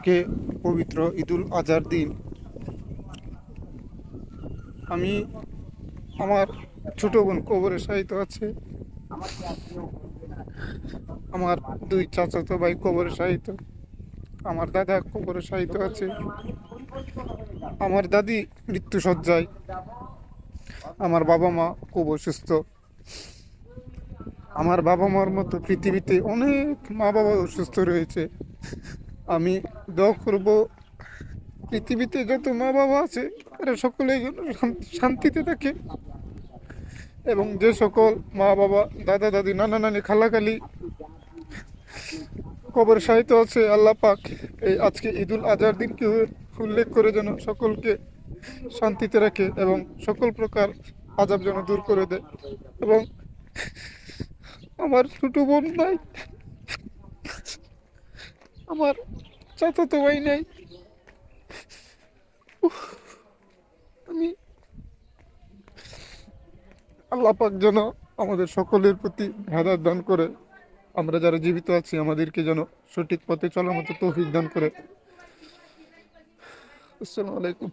আজকে পবিত্র ঈদুল আজহার দিন। আমি আমার ছোট বোন কবরে শায়িত আছে। আমার দুই চাচাতো ভাই কবরে শায়িত। আমার দাদা কবরে শায়িত আছে। আমার দাদি মৃত্যুসজ্জায়। আমার বাবা মা খুব অসুস্থ। আমার বাবা মার মতো পৃথিবীতে অনেক মা বাবা অসুস্থ রয়েছে। আমি দোয়া করব পৃথিবীতে যত মা বাবা আছে এরা সকলেই যেন শান্তিতে থাকে, এবং যে সকল মা বাবা, দাদা দাদি, নানা নানি, খালাখালি কবর সাহিত্য আছে, আল্লাহ পাক এই আজকে ঈদুল আজহার দিনকে উল্লেখ করে যেন সকলকে শান্তিতে রাখে এবং সকল প্রকার আযাব যেন দূর করে দেয়। এবং আমার ছোট বোন নাই, আমার চাচাতো ভাই নাই। আমি আল্লাহ পাক যেন আমাদের সকলের প্রতি হেদায়েত দান করে, আমরা যারা জীবিত আছি আমাদেরকে যেন সঠিক পথে চলার মতো তৌফিক দান করে। আসসালামু আলাইকুম।